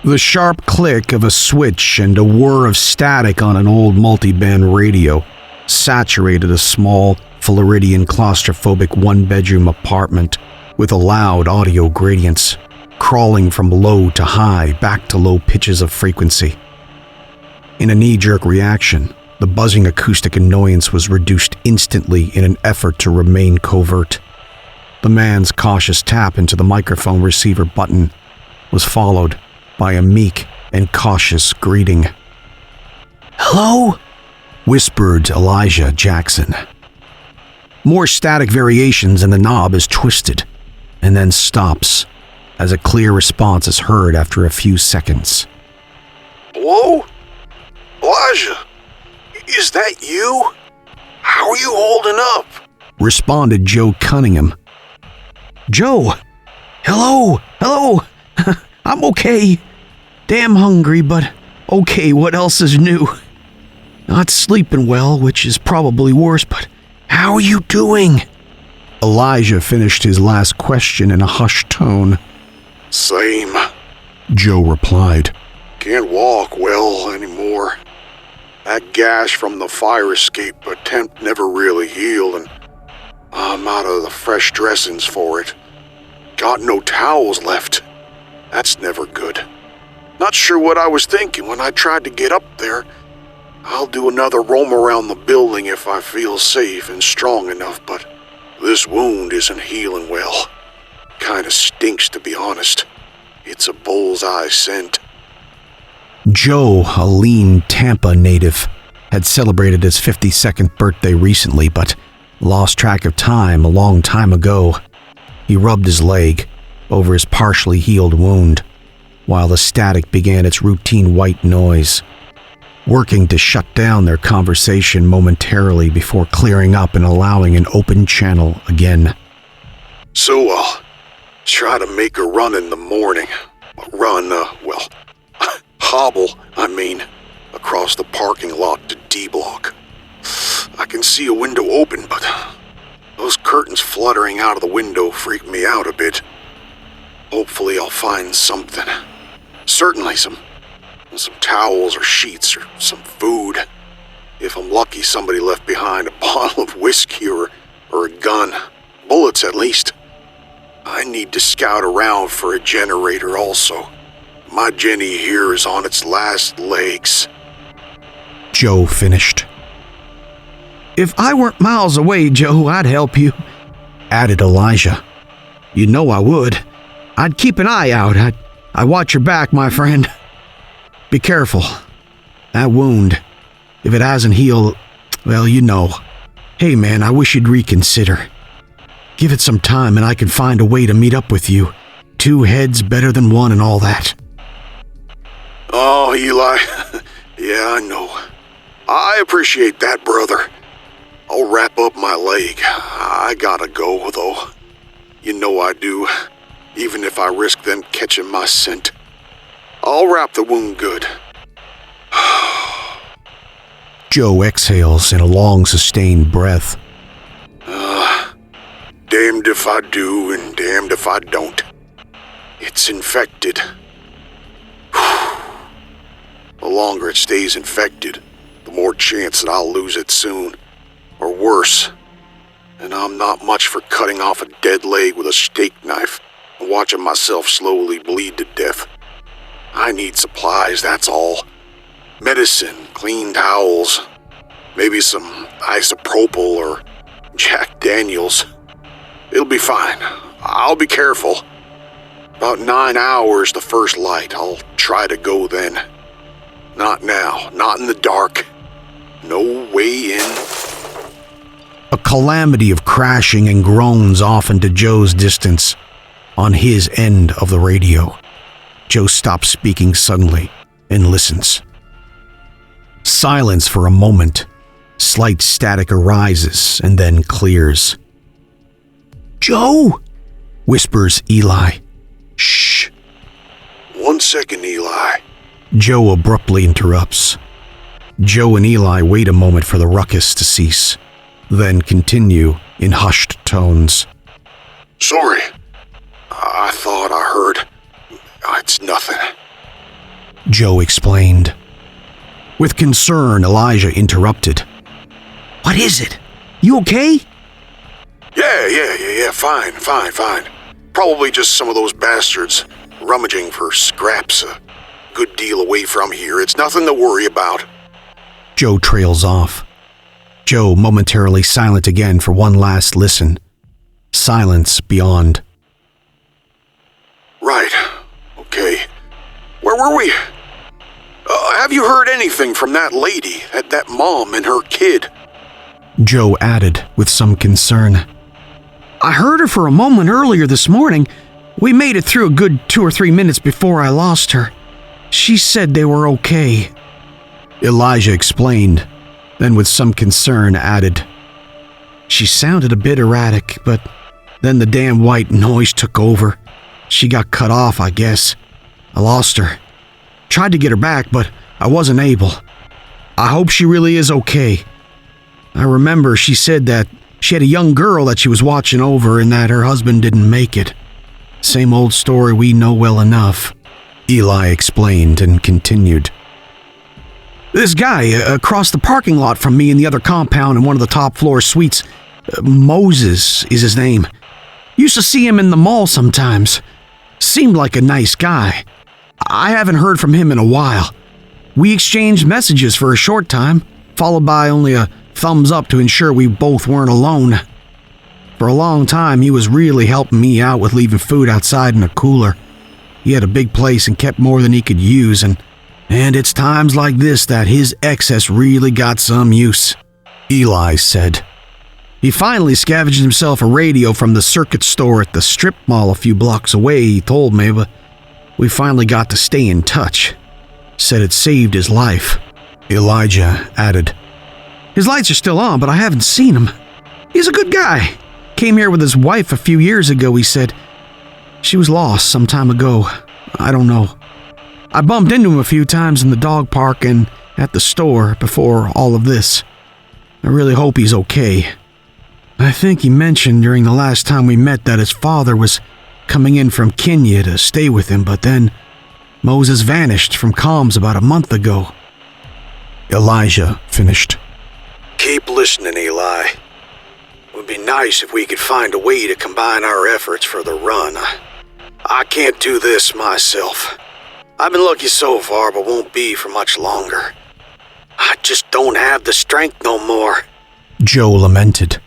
The sharp click of a switch and a whir of static on an old multi-band radio saturated a small, Floridian claustrophobic one-bedroom apartment with a loud audio gradients, crawling from low to high back to low pitches of frequency. In a knee-jerk reaction, the buzzing acoustic annoyance was reduced instantly in an effort to remain covert. The man's cautious tap into the microphone receiver button was followed by a meek and cautious greeting. "Hello?" whispered Elijah Jackson. More static variations and the knob is twisted, and then stops, as a clear response is heard after a few seconds. "Hello? Elijah, is that you? How are you holding up?" responded Joe Cunningham. "Joe, hello, I'm okay. Damn hungry, but okay, what else is new? Not sleeping well, which is probably worse, but how are you doing?" Elijah finished his last question in a hushed tone. "Same," Joe replied. "Can't walk well anymore. That gash from the fire escape attempt never really healed, and I'm out of the fresh dressings for it. Got no towels left. That's never good. Not sure what I was thinking when I tried to get up there. I'll do another roam around the building if I feel safe and strong enough, but this wound isn't healing well. Kinda stinks, to be honest. It's a bullseye scent." Joe, a lean Tampa native, had celebrated his 52nd birthday recently, but lost track of time a long time ago. He rubbed his leg over his partially healed wound, while the static began its routine white noise, working to shut down their conversation momentarily before clearing up and allowing an open channel again. "So I'll try to make a run in the morning. Hobble, across the parking lot to D-Block. I can see a window open, but those curtains fluttering out of the window freak me out a bit. Hopefully I'll find something. Certainly some towels or sheets or some food. If I'm lucky, somebody left behind a bottle of whiskey or a gun. Bullets, at least. I need to scout around for a generator also. My Jenny here is on its last legs." Joe finished. "If I weren't miles away, Joe, I'd help you," added Elijah. "You know I would. I'd keep an eye out. I'd watch your back, my friend. Be careful. That wound, if it hasn't healed, well, you know. Hey, man, I wish you'd reconsider. Give it some time and I can find a way to meet up with you. 2 heads better than 1 and all that." "Oh, Eli. Yeah, I know. I appreciate that, brother. I'll wrap up my leg. I gotta go, though. You know I do, even if I risk them catching my scent. I'll wrap the wound good." Joe exhales in a long, sustained breath. Damned if I do and damned if I don't. It's infected. The longer it stays infected, the more chance that I'll lose it soon, or worse. And I'm not much for cutting off a dead leg with a steak knife and watching myself slowly bleed to death. I need supplies, that's all. Medicine, clean towels, maybe some isopropyl or Jack Daniels. It'll be fine. I'll be careful. About 9 hours the first light. I'll try to go then. Not now. Not in the dark. No way in. A calamity of crashing and groans off into Joe's distance on his end of the radio. Joe stops speaking suddenly and listens. Silence for a moment. Slight static arises and then clears. "Joe!" whispers Eli. "Shh. 1 second, Eli." Joe abruptly interrupts. Joe and Eli wait a moment for the ruckus to cease, then continue in hushed tones. "Sorry. I thought I heard. It's nothing. Joe explained. With concern, Elijah interrupted. What is it? You okay? Yeah, fine. Probably just some of those bastards rummaging for scraps a good deal away from here. It's nothing to worry about. Joe trails off. Joe momentarily silent again for one last listen. Silence beyond. Right. Okay. Where were we? Have you heard anything from that lady, that mom and her kid? Joe added with some concern. I heard her for a moment earlier this morning. We made it through a good 2 or 3 minutes before I lost her. She said they were okay. Elijah explained, then with some concern added. She sounded a bit erratic, but then the damn white noise took over. She got cut off, I guess. I lost her. Tried to get her back, but I wasn't able. I hope she really is okay. I remember she said that she had a young girl that she was watching over and that her husband didn't make it. Same old story we know well enough, Eli explained and continued. This guy across the parking lot from me in the other compound in one of the top floor suites, Moses is his name. Used to see him in the mall sometimes. Seemed like a nice guy. I haven't heard from him in a while. We exchanged messages for a short time, followed by only a thumbs up to ensure we both weren't alone. For a long time, he was really helping me out with leaving food outside in a cooler. He had a big place and kept more than he could use, and it's times like this that his excess really got some use, Eli said. He finally scavenged himself a radio from the circuit store at the strip mall a few blocks away, he told me, but we finally got to stay in touch. Said it saved his life. Elijah added. His lights are still on, but I haven't seen him. He's a good guy. Came here with his wife a few years ago, he said. She was lost some time ago. I don't know. I bumped into him a few times in the dog park and at the store before all of this. I really hope he's okay. I think he mentioned during the last time we met that his father was coming in from Kenya to stay with him, but then Moses vanished from comms about a month ago. Elijah finished. Keep listening, Eli. It would be nice if we could find a way to combine our efforts for the run. I can't do this myself. I've been lucky so far, but won't be for much longer. I just don't have the strength no more. Joe lamented.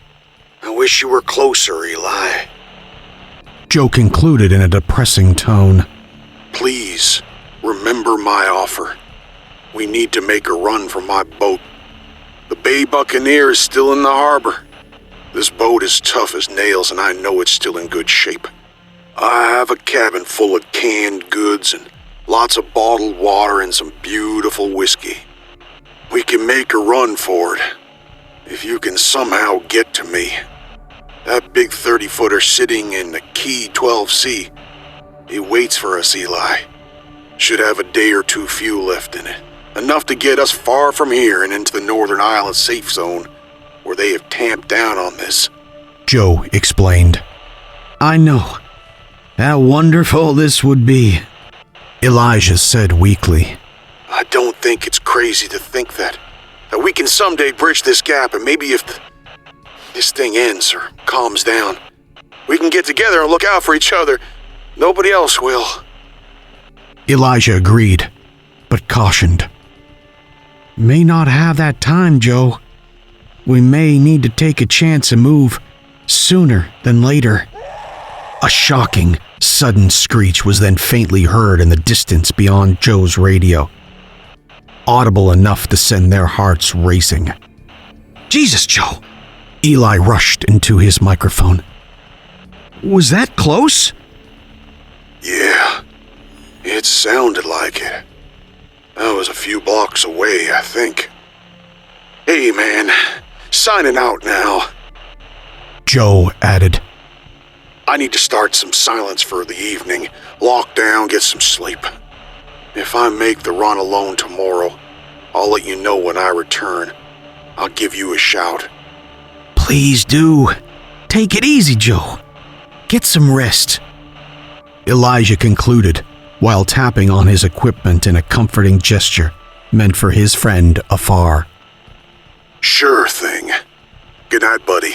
I wish you were closer, Eli. Joe concluded in a depressing tone. Please, remember my offer. We need to make a run for my boat. The Bay Buccaneer is still in the harbor. This boat is tough as nails, and I know it's still in good shape. I have a cabin full of canned goods and lots of bottled water and some beautiful whiskey. We can make a run for it, if you can somehow get to me. That big 30-footer sitting in the Key 12C. It waits for us, Eli. Should have a day or two fuel left in it. Enough to get us far from here and into the Northern Island safe zone, where they have tamped down on this. Joe explained. I know. How wonderful this would be, Elijah said weakly. I don't think it's crazy to think that we can someday bridge this gap, and maybe if this thing ends or calms down, we can get together and look out for each other. Nobody else will. Elijah agreed, but cautioned. May not have that time, Joe. We may need to take a chance and move sooner than later. A shocking, sudden screech was then faintly heard in the distance beyond Joe's radio, audible enough to send their hearts racing. Jesus, Joe! Eli rushed into his microphone. Was that close? Yeah, it sounded like it. That was a few blocks away, I think. Hey, man, signing out now. Joe added. I need to start some silence for the evening, lock down, get some sleep. If I make the run alone tomorrow, I'll let you know when I return. I'll give you a shout. Please do. Take it easy, Joe. Get some rest. Elijah concluded, while tapping on his equipment in a comforting gesture meant for his friend afar. Sure thing. Good night, buddy.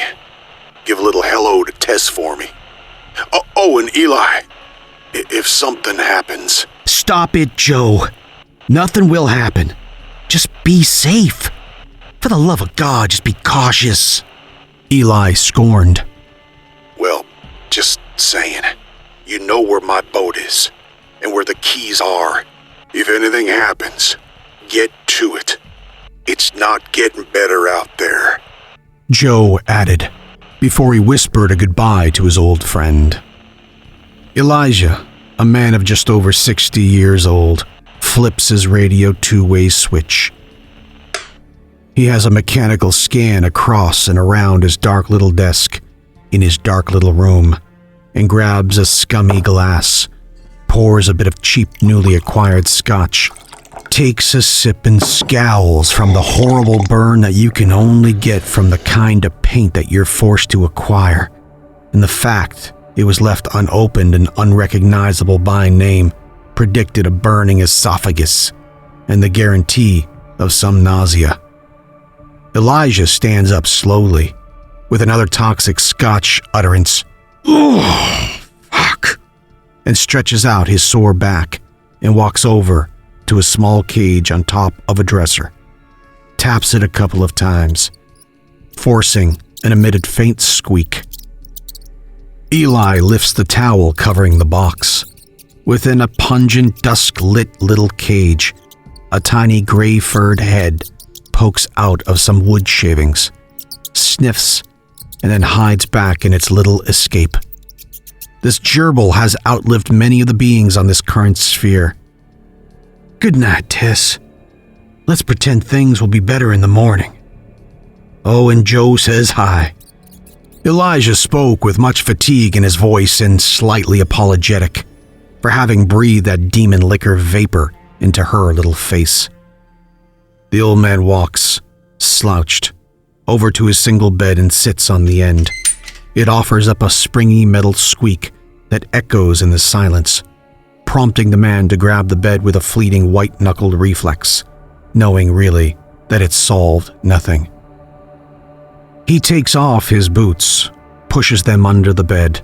Give a little hello to Tess for me. Oh, and Eli, if something happens... Stop it, Joe. Nothing will happen. Just be safe. For the love of God, just be cautious. Eli scorned. Well, just saying. You know where my boat is, and where the keys are. If anything happens, get to it. It's not getting better out there. Joe added, before he whispered a goodbye to his old friend. Elijah, a man of just over 60 years old, flips his radio two-way switch. He has a mechanical scan across and around his dark little desk in his dark little room and grabs a scummy glass, pours a bit of cheap newly acquired scotch, takes a sip and scowls from the horrible burn that you can only get from the kind of paint that you're forced to acquire, and the fact it was left unopened and unrecognizable by name predicted a burning esophagus and the guarantee of some nausea. Elijah stands up slowly, with another toxic Scotch utterance, "Oh, fuck," and stretches out his sore back and walks over to a small cage on top of a dresser, taps it a couple of times, forcing an emitted faint squeak. Eli lifts the towel covering the box. Within a pungent, dusk-lit little cage, a tiny gray-furred head pokes out of some wood shavings, sniffs, and then hides back in its little escape. This gerbil has outlived many of the beings on this current sphere. Good night, Tess. Let's pretend things will be better in the morning. Oh, and Joe says hi. Elijah spoke with much fatigue in his voice and slightly apologetic for having breathed that demon liquor vapor into her little face. The old man walks, slouched, over to his single bed and sits on the end. It offers up a springy metal squeak that echoes in the silence, prompting the man to grab the bed with a fleeting white-knuckled reflex, knowing really that it solved nothing. He takes off his boots, pushes them under the bed,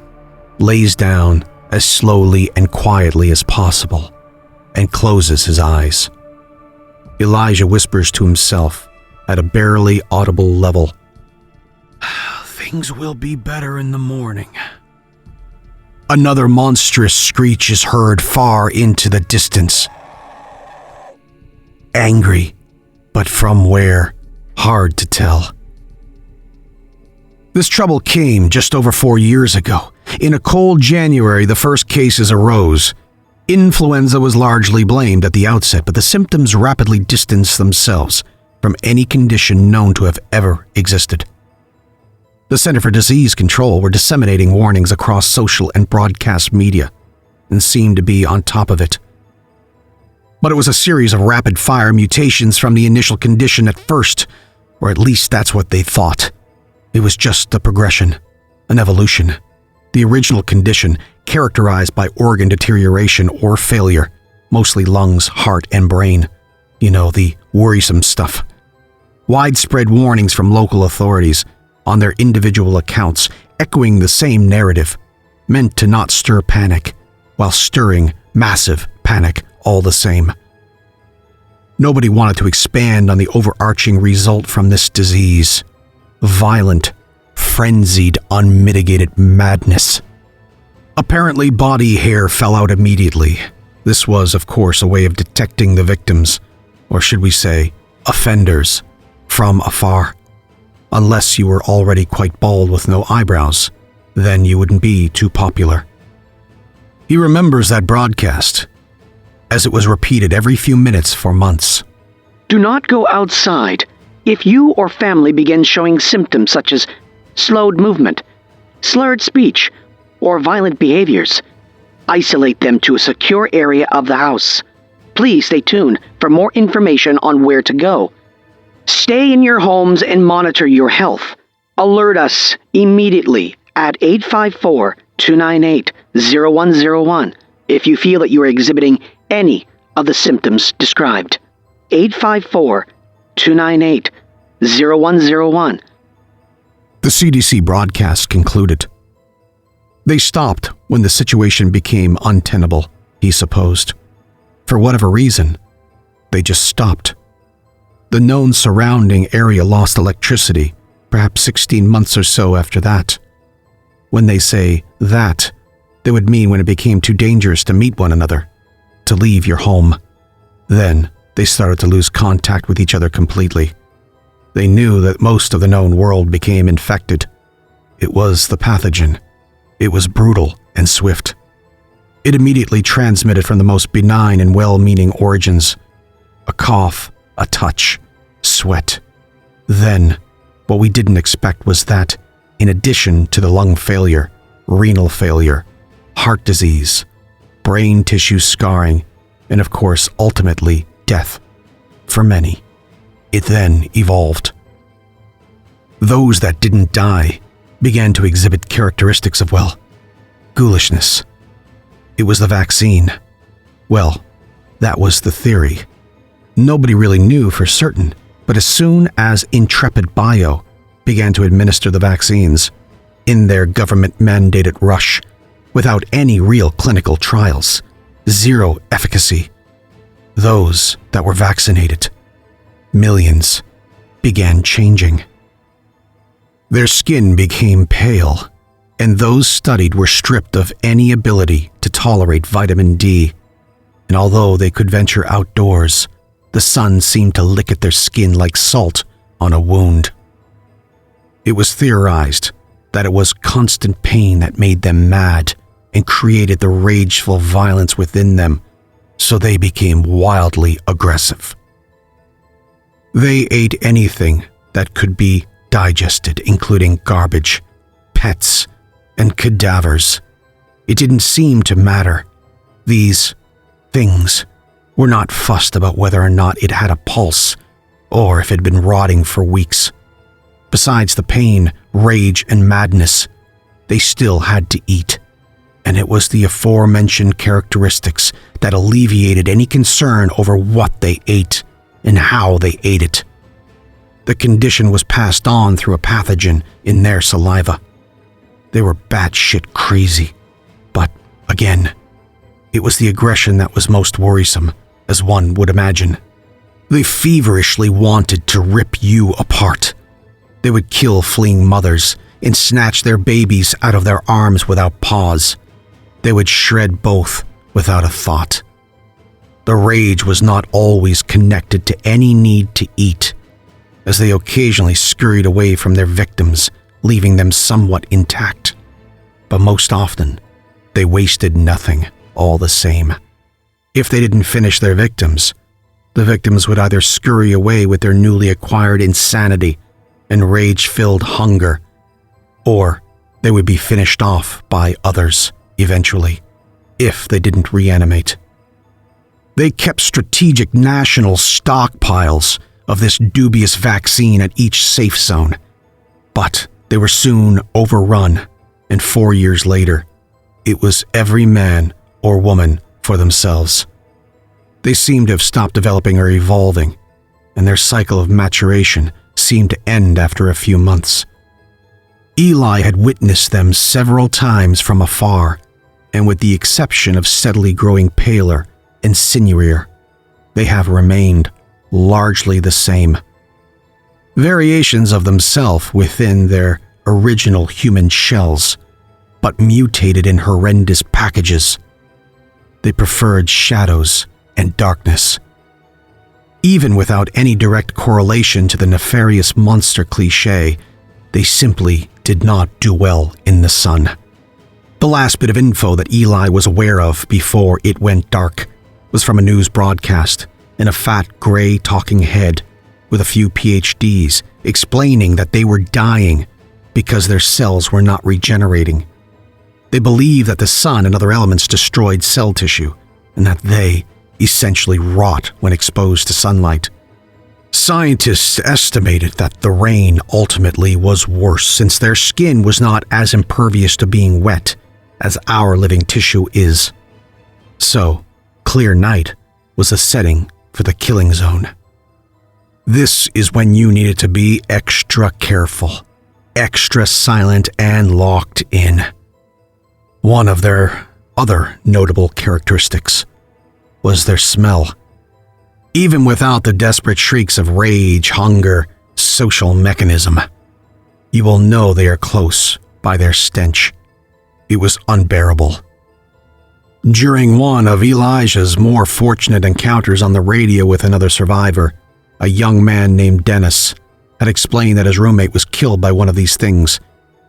lays down as slowly and quietly as possible, and closes his eyes. Elijah whispers to himself at a barely audible level, "Things will be better in the morning." Another monstrous screech is heard far into the distance. Angry, but from where? Hard to tell. This trouble came just over 4 years ago. In a cold January, the first cases arose. Influenza was largely blamed at the outset, but the symptoms rapidly distanced themselves from any condition known to have ever existed. The Center for Disease Control were disseminating warnings across social and broadcast media and seemed to be on top of it. But it was a series of rapid-fire mutations from the initial condition at first, or at least that's what they thought. It was just a progression, an evolution. The original condition, characterized by organ deterioration or failure, mostly lungs, heart, and brain. You know, the worrisome stuff. Widespread warnings from local authorities on their individual accounts, echoing the same narrative, meant to not stir panic, while stirring massive panic all the same. Nobody wanted to expand on the overarching result from this disease. Violent, frenzied, unmitigated madness. Apparently, body hair fell out immediately. This was, of course, a way of detecting the victims, or should we say, offenders, from afar. Unless you were already quite bald with no eyebrows, then you wouldn't be too popular. He remembers that broadcast, as it was repeated every few minutes for months. Do not go outside if you or family begin showing symptoms such as slowed movement, slurred speech, or violent behaviors. Isolate them to a secure area of the house. Please stay tuned for more information on where to go. Stay in your homes and monitor your health. Alert us immediately at 854-298-0101 if you feel that you are exhibiting any of the symptoms described. 854-298-0101. The CDC broadcast concluded. They stopped when the situation became untenable, he supposed. For whatever reason, they just stopped. The known surrounding area lost electricity, perhaps 16 months or so after that. When they say that, they would mean when it became too dangerous to meet one another, to leave your home. Then they started to lose contact with each other completely. They knew that most of the known world became infected. It was the pathogen. It was brutal and swift. It immediately transmitted from the most benign and well-meaning origins. A cough, a touch, sweat. Then, what we didn't expect was that, in addition to the lung failure, renal failure, heart disease, brain tissue scarring, and of course, ultimately, death. For many, it then evolved. Those that didn't die began to exhibit characteristics of, well, ghoulishness. It was the vaccine. Well, that was the theory. Nobody really knew for certain, but as soon as Intrepid Bio began to administer the vaccines, in their government-mandated rush, without any real clinical trials, zero efficacy, those that were vaccinated, millions, began changing. Their skin became pale, and those studied were stripped of any ability to tolerate vitamin D, and although they could venture outdoors, the sun seemed to lick at their skin like salt on a wound. It was theorized that it was constant pain that made them mad and created the rageful violence within them, so they became wildly aggressive. They ate anything that could be digested, including garbage, pets, and cadavers. It didn't seem to matter. These things were not fussed about whether or not it had a pulse or if it had been rotting for weeks. Besides the pain, rage, and madness, they still had to eat, and it was the aforementioned characteristics that alleviated any concern over what they ate and how they ate it. The condition was passed on through a pathogen in their saliva. They were batshit crazy, but again, it was the aggression that was most worrisome, as one would imagine. They feverishly wanted to rip you apart. They would kill fleeing mothers and snatch their babies out of their arms without pause. They would shred both without a thought. The rage was not always connected to any need to eat, as they occasionally scurried away from their victims, leaving them somewhat intact. But most often, they wasted nothing all the same. If they didn't finish their victims, the victims would either scurry away with their newly acquired insanity and rage-filled hunger, or they would be finished off by others eventually, if they didn't reanimate. They kept strategic national stockpiles of this dubious vaccine at each safe zone, but they were soon overrun, and 4 years later, it was every man or woman for themselves. They seemed to have stopped developing or evolving, and their cycle of maturation seemed to end after a few months. Eli had witnessed them several times from afar, and with the exception of steadily growing paler and sinewier, they have remained largely the same. Variations of themselves within their original human shells, but mutated in horrendous packages. They preferred shadows and darkness. Even without any direct correlation to the nefarious monster cliché, they simply did not do well in the sun. The last bit of info that Eli was aware of before it went dark was from a news broadcast and a fat gray talking head with a few PhDs explaining that they were dying because their cells were not regenerating. They believed that the sun and other elements destroyed cell tissue, and that they essentially rot when exposed to sunlight. Scientists estimated that the rain ultimately was worse since their skin was not as impervious to being wet as our living tissue is. So, clear night was a setting for the killing zone. This is when you needed to be extra careful, extra silent, and locked in. One of their other notable characteristics was their smell. Even without the desperate shrieks of rage, hunger, social mechanism, you will know they are close by their stench. It was unbearable. During one of Elijah's more fortunate encounters on the radio with another survivor, a young man named Dennis had explained that his roommate was killed by one of these things,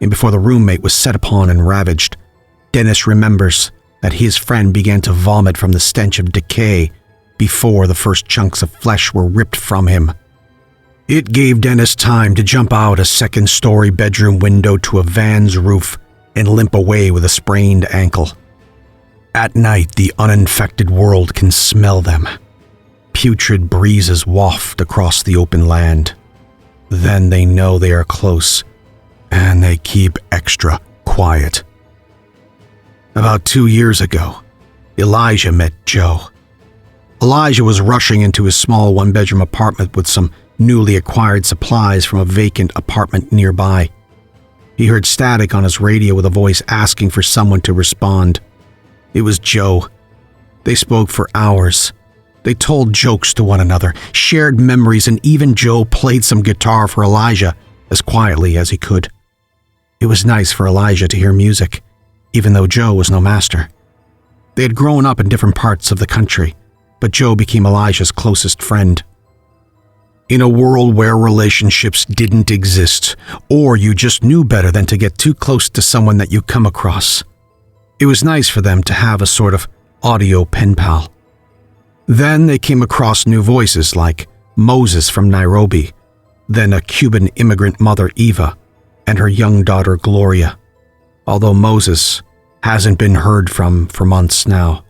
and before the roommate was set upon and ravaged, Dennis remembers that his friend began to vomit from the stench of decay before the first chunks of flesh were ripped from him. It gave Dennis time to jump out a second-story bedroom window to a van's roof and limp away with a sprained ankle. At night, the uninfected world can smell them. Putrid breezes waft across the open land. Then they know they are close, and they keep extra quiet. About 2 years ago, Elijah met Joe. Elijah was rushing into his small one-bedroom apartment with some newly acquired supplies from a vacant apartment nearby. He heard static on his radio with a voice asking for someone to respond. It was Joe. They spoke for hours. They told jokes to one another, shared memories, and even Joe played some guitar for Elijah as quietly as he could. It was nice for Elijah to hear music, even though Joe was no master. They had grown up in different parts of the country, but Joe became Elijah's closest friend. In a world where relationships didn't exist, or you just knew better than to get too close to someone that you come across, it was nice for them to have a sort of audio pen pal. Then they came across new voices like Moses from Nairobi, then a Cuban immigrant mother Eva, and her young daughter Gloria, although Moses hasn't been heard from for months now.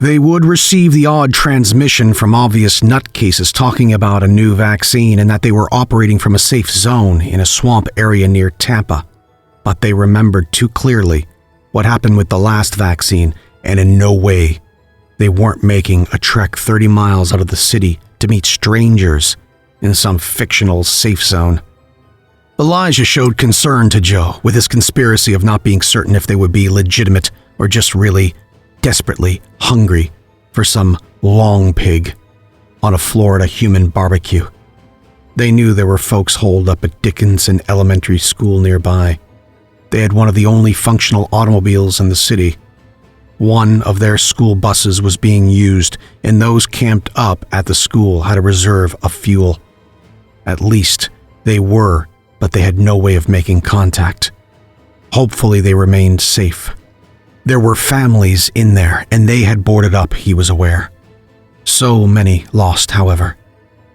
They would receive the odd transmission from obvious nutcases talking about a new vaccine and that they were operating from a safe zone in a swamp area near Tampa, but they remembered too clearly what happened with the last vaccine, and in no way they weren't making a trek 30 miles out of the city to meet strangers in some fictional safe zone. Elijah showed concern to Joe with his conspiracy of not being certain if they would be legitimate or just really desperately hungry for some long pig on a Florida human barbecue. They knew there were folks holed up at Dickinson Elementary School nearby. They had one of the only functional automobiles in the city. One of their school buses was being used, and those camped up at the school had a reserve of fuel. At least they were, but they had no way of making contact. Hopefully they remained safe. There were families in there, and they had boarded up, he was aware. So many lost, however.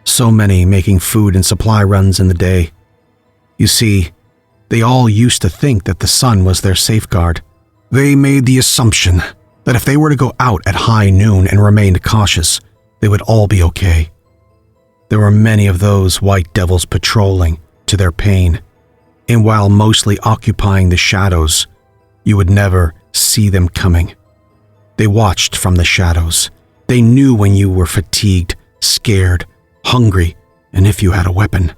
So many making food and supply runs in the day. You see, they all used to think that the sun was their safeguard. They made the assumption that if they were to go out at high noon and remained cautious, they would all be okay. There were many of those white devils patrolling to their pain, and while mostly occupying the shadows, you would never see them coming. They watched from the shadows. They knew when you were fatigued, scared, hungry, and if you had a weapon.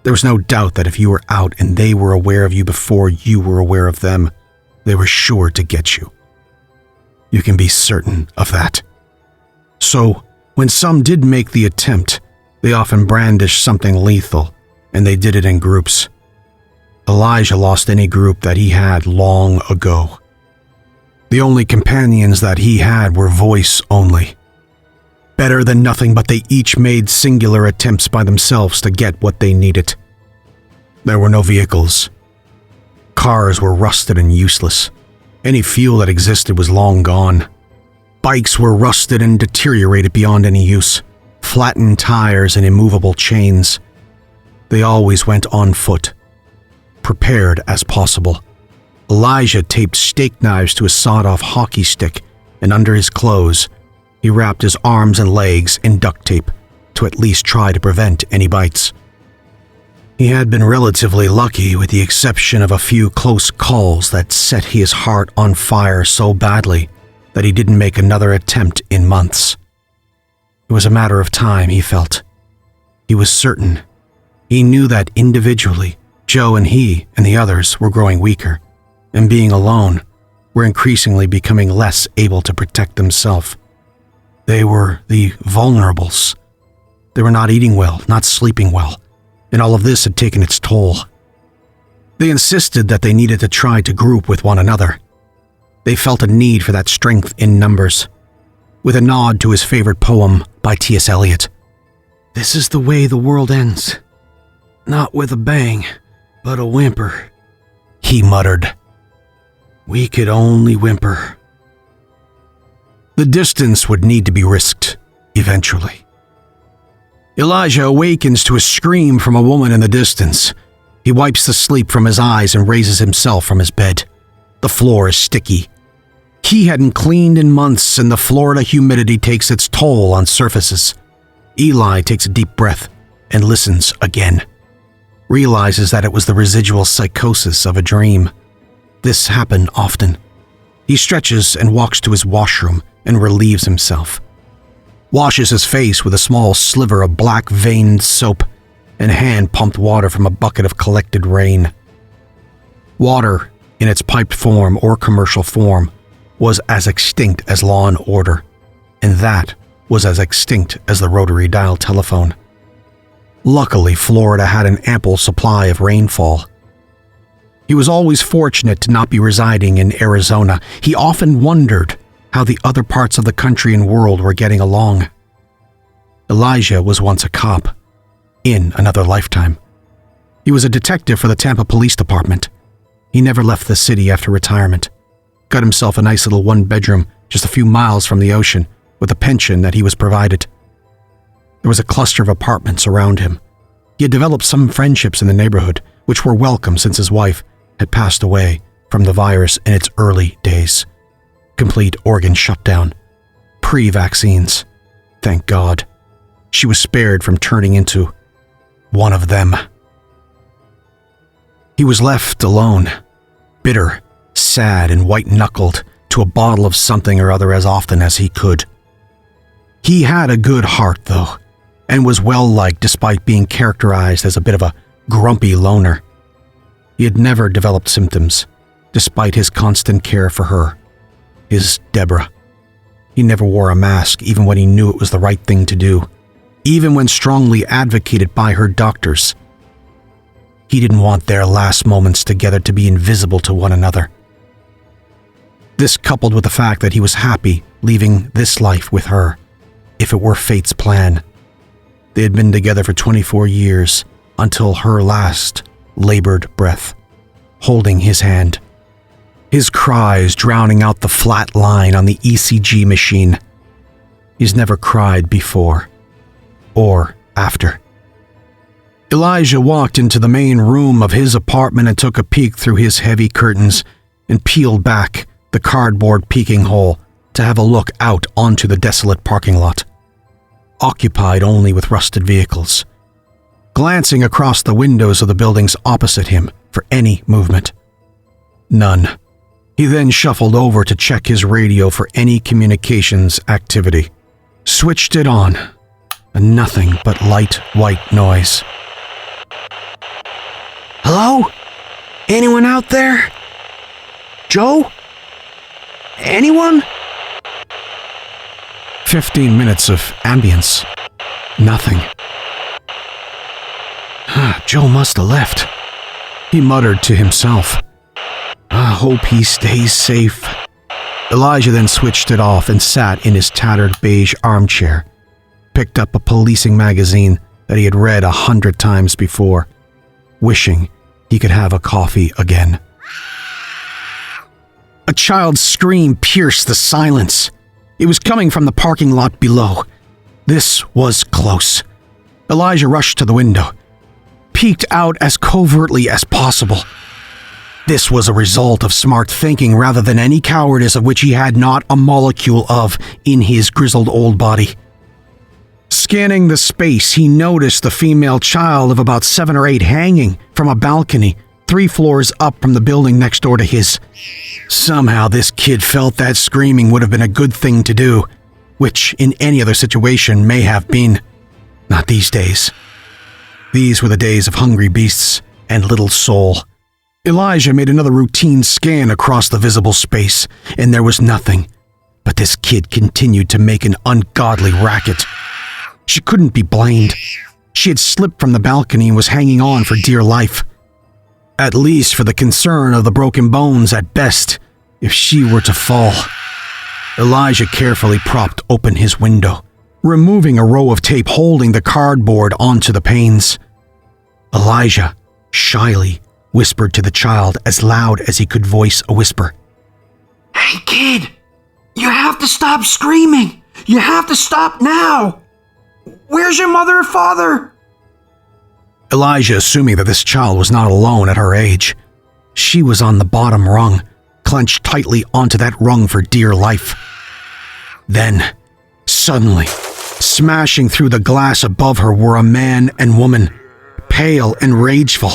There was no doubt that if you were out and they were aware of you before you were aware of them, they were sure to get you. You can be certain of that. So, when some did make the attempt, they often brandished something lethal, and they did it in groups. Elijah lost any group that he had long ago. The only companions that he had were voice only. Better than nothing, but they each made singular attempts by themselves to get what they needed. There were no vehicles. Cars were rusted and useless. Any fuel that existed was long gone. Bikes were rusted and deteriorated beyond any use. Flattened tires and immovable chains. They always went on foot, prepared as possible. Elijah taped steak knives to a sawed-off hockey stick, and under his clothes, he wrapped his arms and legs in duct tape to at least try to prevent any bites. He had been relatively lucky, with the exception of a few close calls that set his heart on fire so badly that he didn't make another attempt in months. It was a matter of time, he felt. He was certain. He knew that individually, Joe and he and the others were growing weaker, and being alone, were increasingly becoming less able to protect themselves. They were the vulnerables. They were not eating well, not sleeping well, and all of this had taken its toll. They insisted that they needed to try to group with one another. They felt a need for that strength in numbers, with a nod to his favorite poem by T.S. Eliot. "This is the way the world ends. Not with a bang, but a whimper," he muttered. "We could only whimper." The distance would need to be risked, eventually. Elijah awakens to a scream from a woman in the distance. He wipes the sleep from his eyes and raises himself from his bed. The floor is sticky. He hadn't cleaned in months, and the Florida humidity takes its toll on surfaces. Eli takes a deep breath and listens again. Realizes that it was the residual psychosis of a dream. This happened often. He stretches and walks to his washroom and relieves himself. Washes his face with a small sliver of black-veined soap and hand-pumped water from a bucket of collected rain. Water, in its piped form or commercial form, was as extinct as Law and Order, and that was as extinct as the rotary dial telephone. Luckily, Florida had an ample supply of rainfall. He was always fortunate to not be residing in Arizona. He often wondered how the other parts of the country and world were getting along. Elijah was once a cop, in another lifetime. He was a detective for the Tampa Police Department. He never left the city after retirement. Got himself a nice little one-bedroom just a few miles from the ocean with a pension that he was provided. There was a cluster of apartments around him. He had developed some friendships in the neighborhood, which were welcome since his wife had passed away from the virus in its early days. Complete organ shutdown. Pre-vaccines. Thank God. She was spared from turning into one of them. He was left alone, bitter, sad, and white-knuckled to a bottle of something or other as often as he could. He had a good heart, though, and was well-liked despite being characterized as a bit of a grumpy loner. He had never developed symptoms, despite his constant care for her, his Deborah. He never wore a mask even when he knew it was the right thing to do, even when strongly advocated by her doctors. He didn't want their last moments together to be invisible to one another. This coupled with the fact that he was happy leaving this life with her, if it were fate's plan. They had been together for 24 years, until her last labored breath, holding his hand. His cries drowning out the flat line on the ECG machine. He's never cried before, or after. Elijah walked into the main room of his apartment and took a peek through his heavy curtains and peeled back the cardboard peeking hole to have a look out onto the desolate parking lot, occupied only with rusted vehicles, glancing across the windows of the buildings opposite him for any movement. None. He then shuffled over to check his radio for any communications activity. Switched it on, and nothing but light white noise. "Hello? Anyone out there? Joe? Anyone?" 15 minutes of ambience. Nothing. Joe must have left, he muttered to himself. I hope he stays safe. Elijah then switched it off and sat in his tattered beige armchair, picked up a policing magazine that he had read 100 times before, wishing he could have a coffee again. A child's scream pierced the silence. It was coming from the parking lot below. This was close. Elijah rushed to the window, peeked out as covertly as possible. This was a result of smart thinking rather than any cowardice of which he had not a molecule of in his grizzled old body. Scanning the space, he noticed the female child of about 7 or 8 hanging from a balcony 3 floors up from the building next door to his. Somehow this kid felt that screaming would have been a good thing to do, which in any other situation may have been. Not these days. These were the days of hungry beasts and little soul. Elijah made another routine scan across the visible space, and there was nothing. But this kid continued to make an ungodly racket. She couldn't be blamed. She had slipped from the balcony and was hanging on for dear life. At least for the concern of the broken bones at best, if she were to fall. Elijah carefully propped open his window, removing a row of tape holding the cardboard onto the panes. Elijah, shyly, whispered to the child as loud as he could voice a whisper. Hey kid, you have to stop screaming. You have to stop now. Where's your mother or father? Elijah, assuming that this child was not alone at her age. She was on the bottom rung, clenched tightly onto that rung for dear life. Then, suddenly, smashing through the glass above her were a man and woman, pale and rageful,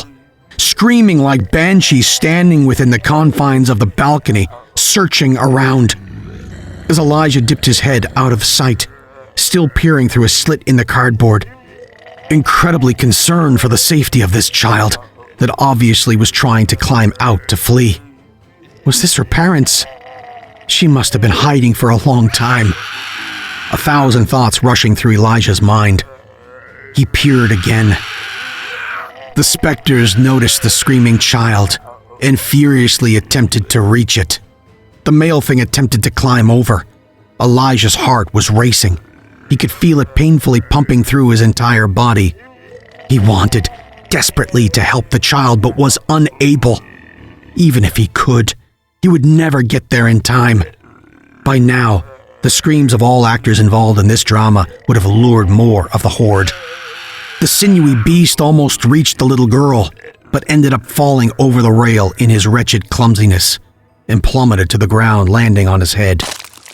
screaming like banshees standing within the confines of the balcony, searching around. As Elijah dipped his head out of sight, still peering through a slit in the cardboard, incredibly concerned for the safety of this child that obviously was trying to climb out to flee. Was this her parents? She must have been hiding for a long time. 1,000 thoughts rushing through Elijah's mind. He peered again. The specters noticed the screaming child and furiously attempted to reach it. The male thing attempted to climb over. Elijah's heart was racing. He could feel it painfully pumping through his entire body. He wanted desperately to help the child, but was unable. Even if he could, he would never get there in time. By now, the screams of all actors involved in this drama would have lured more of the horde. The sinewy beast almost reached the little girl, but ended up falling over the rail in his wretched clumsiness and plummeted to the ground, landing on his head,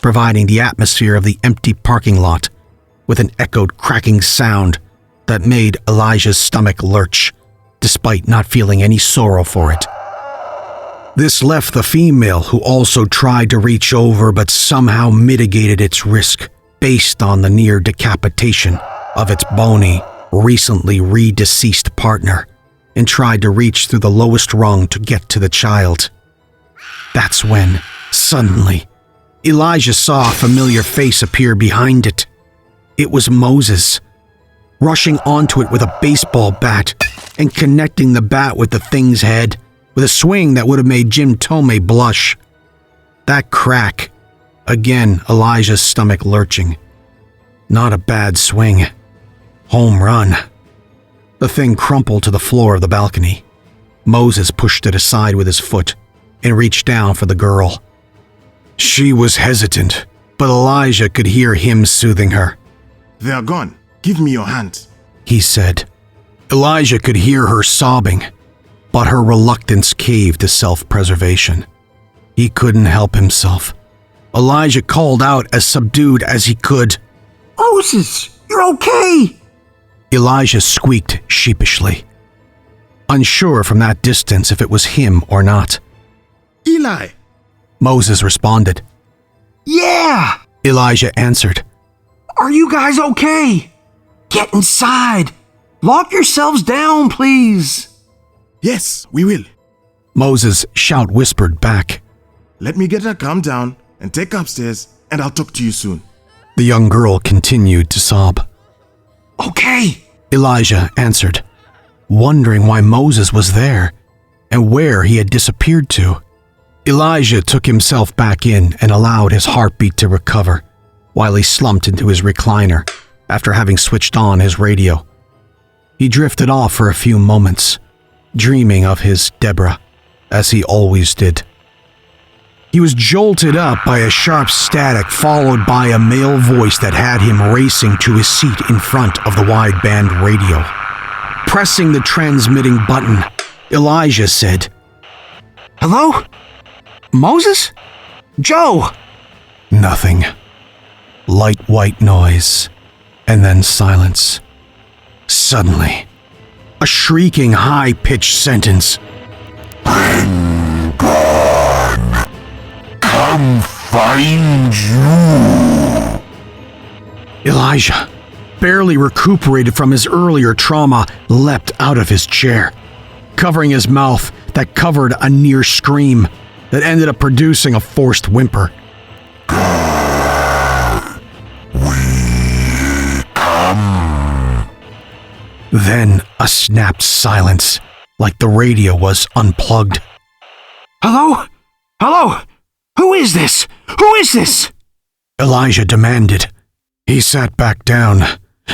providing the atmosphere of the empty parking lot with an echoed cracking sound that made Elijah's stomach lurch, despite not feeling any sorrow for it. This left the female, who also tried to reach over but somehow mitigated its risk based on the near decapitation of its bony, recently redeceased partner, and tried to reach through the lowest rung to get to the child. That's when, suddenly, Elijah saw a familiar face appear behind it. It was Moses, rushing onto it with a baseball bat and connecting the bat with the thing's head with a swing that would have made Jim Tomei blush. That crack, again Elijah's stomach lurching. Not a bad swing. Home run. The thing crumpled to the floor of the balcony. Moses pushed it aside with his foot and reached down for the girl. She was hesitant, but Elijah could hear him soothing her. They are gone. Give me your hand, he said. Elijah could hear her sobbing, but her reluctance caved to self-preservation. He couldn't help himself. Elijah called out as subdued as he could. Moses, you're okay. Elijah squeaked sheepishly, unsure from that distance if it was him or not. Eli. Moses responded. Yeah, Elijah answered. Are you guys okay? Get inside. Lock yourselves down, please. Yes, we will. Moses' shout whispered back. Let me get her calmed down and take her upstairs, and I'll talk to you soon. The young girl continued to sob. Okay, Elijah answered, wondering why Moses was there and where he had disappeared to. Elijah took himself back in and allowed his heartbeat to recover while he slumped into his recliner after having switched on his radio. He drifted off for a few moments, dreaming of his Deborah, as he always did. He was jolted up by a sharp static followed by a male voice that had him racing to his seat in front of the wideband radio. Pressing the transmitting button, Elijah said, Hello? Moses? Joe? Nothing. Light white noise, and then silence. Suddenly, a shrieking high-pitched sentence. Come find you. Elijah, barely recuperated from his earlier trauma, leapt out of his chair, covering his mouth that covered a near scream that ended up producing a forced whimper. We come. Then a snapped silence, like the radio was unplugged. Hello? Hello? Who is this? Who is this? Elijah demanded. He sat back down.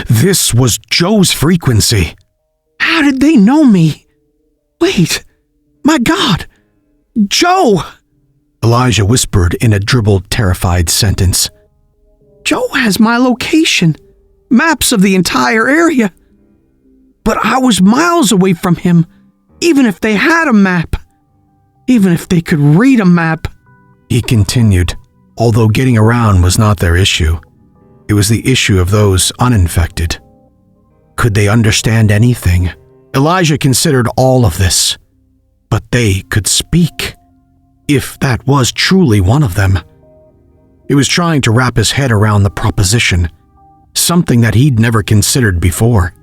This was Joe's frequency. How did they know me? Wait, my God, Joe! Elijah whispered in a dribbled, terrified sentence. Joe has my location, maps of the entire area. But I was miles away from him, even if they had a map. Even if they could read a map. He continued, although getting around was not their issue. It was the issue of those uninfected. Could they understand anything? Elijah considered all of this. But they could speak. If that was truly one of them. He was trying to wrap his head around the proposition, something that he'd never considered before.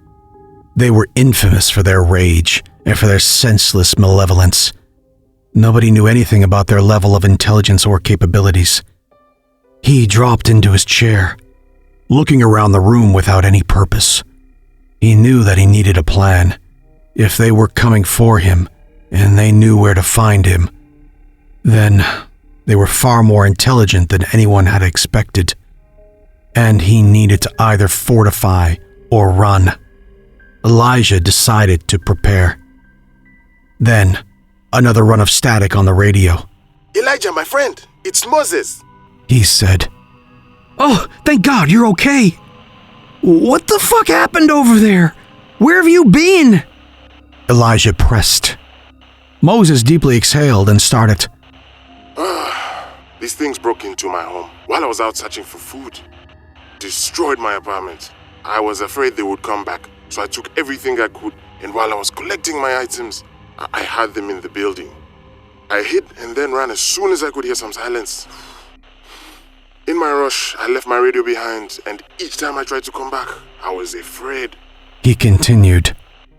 They were infamous for their rage and for their senseless malevolence. Nobody knew anything about their level of intelligence or capabilities. He dropped into his chair, looking around the room without any purpose. He knew that he needed a plan. If they were coming for him, and they knew where to find him, then they were far more intelligent than anyone had expected. And he needed to either fortify or run. Elijah decided to prepare. Then, another run of static on the radio. Elijah, my friend, it's Moses. He said, "Oh, thank God you're okay. What the fuck happened over there? Where have you been?" Elijah pressed. Moses deeply exhaled and started. These things broke into my home while I was out searching for food. Destroyed my apartment. I was afraid they would come back, so I took everything I could, and while I was collecting my items, I had them in the building. I hid and then ran as soon as I could hear some silence. In my rush, I left my radio behind, and each time I tried to come back, I was afraid. He continued.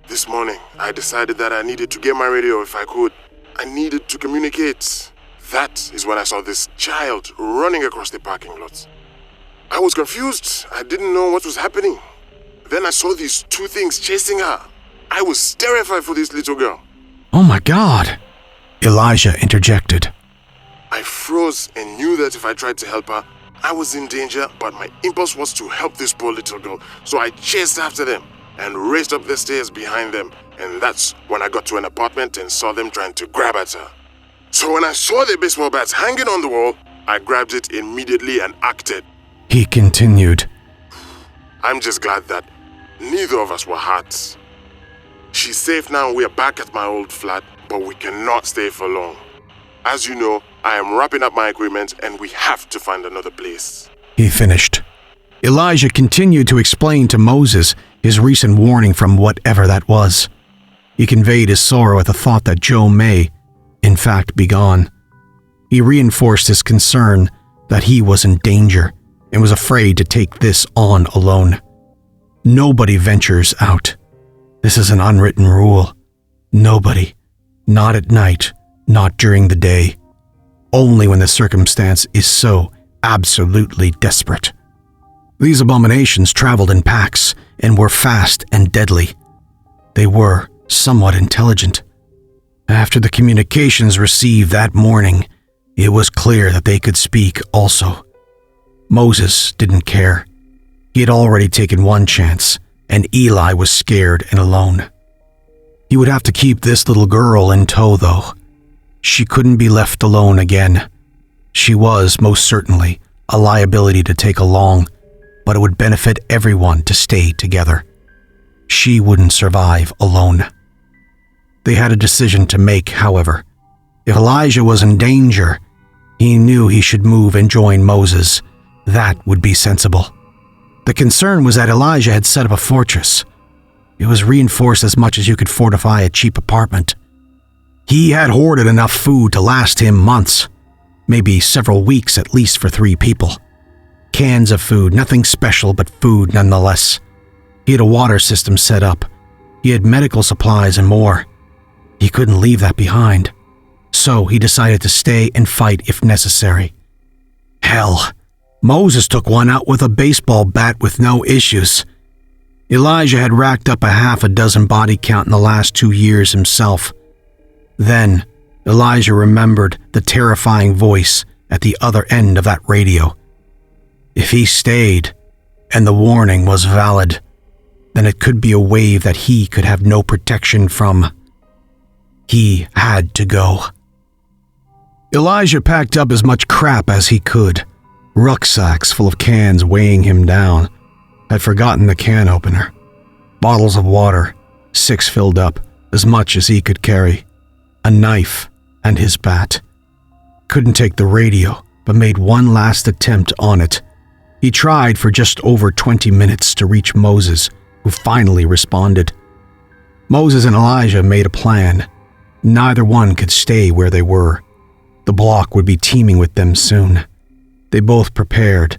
This morning, I decided that I needed to get my radio if I could. I needed to communicate. That is when I saw this child running across the parking lot. I was confused. I didn't know what was happening. Then I saw these two things chasing her. I was terrified for this little girl. Oh my God, Elijah interjected. I froze and knew that if I tried to help her, I was in danger, but my impulse was to help this poor little girl. So I chased after them and raced up the stairs behind them, and that's when I got to an apartment and saw them trying to grab at her. So when I saw the baseball bats hanging on the wall, I grabbed it immediately and acted. He continued. I'm just glad that neither of us were hurt. She's safe now, we're back at my old flat, but we cannot stay for long. As you know, I am wrapping up my equipment and we have to find another place. He finished. Elijah continued to explain to Moses his recent warning from whatever that was. He conveyed his sorrow at the thought that Joe may, in fact, be gone. He reinforced his concern that he was in danger and was afraid to take this on alone. Nobody ventures out. This is an unwritten rule. Nobody. Not at night, not during the day. Only when the circumstance is so absolutely desperate. These abominations traveled in packs and were fast and deadly. They were somewhat intelligent. After the communications received that morning, it was clear that they could speak also. Moses didn't care. He had already taken one chance, and Eli was scared and alone. He would have to keep this little girl in tow, though. She couldn't be left alone again. She was, most certainly, a liability to take along, but it would benefit everyone to stay together. She wouldn't survive alone. They had a decision to make, however. If Elijah was in danger, he knew he should move and join Moses. That would be sensible. The concern was that Elijah had set up a fortress. It was reinforced as much as you could fortify a cheap apartment. He had hoarded enough food to last him months, maybe several weeks at least for 3 people. Cans of food, nothing special but food nonetheless. He had a water system set up. He had medical supplies and more. He couldn't leave that behind. So he decided to stay and fight if necessary. Hell, Moses took one out with a baseball bat with no issues. Elijah had racked up a half a dozen body count in the last 2 years himself. Then, Elijah remembered the terrifying voice at the other end of that radio. If he stayed, and the warning was valid, then it could be a wave that he could have no protection from. He had to go. Elijah packed up as much crap as he could, rucksacks full of cans weighing him down. Had forgotten the can opener. Bottles of water, 6 filled up, as much as he could carry. A knife and his bat. Couldn't take the radio, but made one last attempt on it. He tried for just over 20 minutes to reach Moses, who finally responded. Moses and Elijah made a plan. Neither one could stay where they were. The block would be teeming with them soon. They both prepared,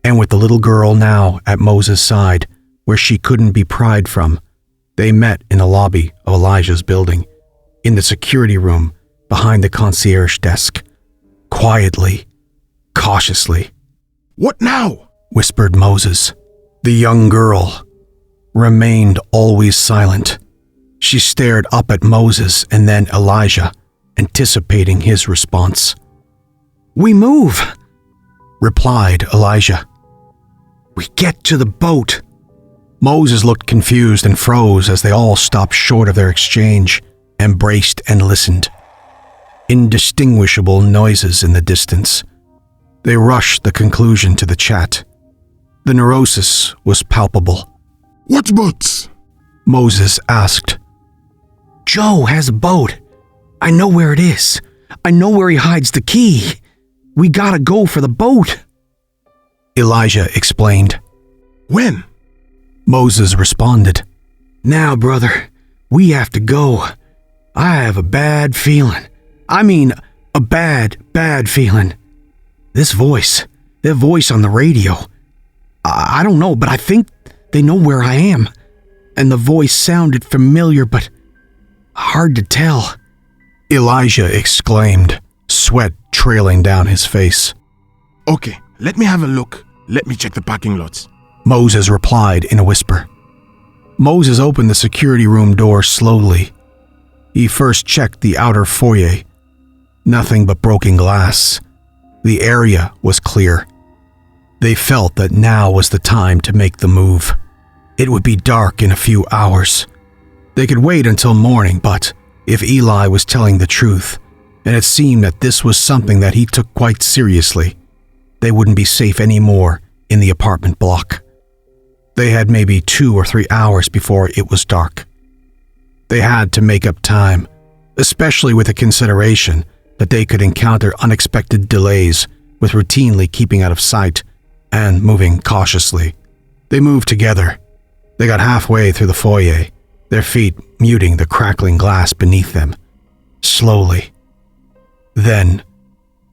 and with the little girl now at Moses' side, where she couldn't be pried from, they met in the lobby of Elijah's building, in the security room behind the concierge desk. Quietly, cautiously. What now? Whispered Moses. The young girl remained always silent. She stared up at Moses and then Elijah, anticipating his response. We move, replied Elijah. We get to the boat. Moses looked confused and froze as they all stopped short of their exchange, embraced and listened. Indistinguishable noises in the distance. They rushed the conclusion to the chat. The neurosis was palpable. What boats? Moses asked. Joe has a boat. I know where it is. I know where he hides the key. We gotta go for the boat. Elijah explained. When? Moses responded. Now, brother, we have to go. I have a bad feeling. I mean, a bad feeling. This voice, their voice on the radio. I don't know, but I think they know where I am. And the voice sounded familiar, but hard to tell. Elijah exclaimed, sweat trailing down his face. Okay, let me have a look. Let me check the parking lots. Moses replied in a whisper. Moses opened the security room door slowly. He first checked the outer foyer. Nothing but broken glass. The area was clear. They felt that now was the time to make the move. It would be dark in a few hours. They could wait until morning, but if Eli was telling the truth, and it seemed that this was something that he took quite seriously, they wouldn't be safe anymore in the apartment block. They had maybe 2 or 3 hours before it was dark. They had to make up time, especially with the consideration that they could encounter unexpected delays with routinely keeping out of sight and moving cautiously. They moved together. They got halfway through the foyer, their feet muting the crackling glass beneath them. Slowly. Then,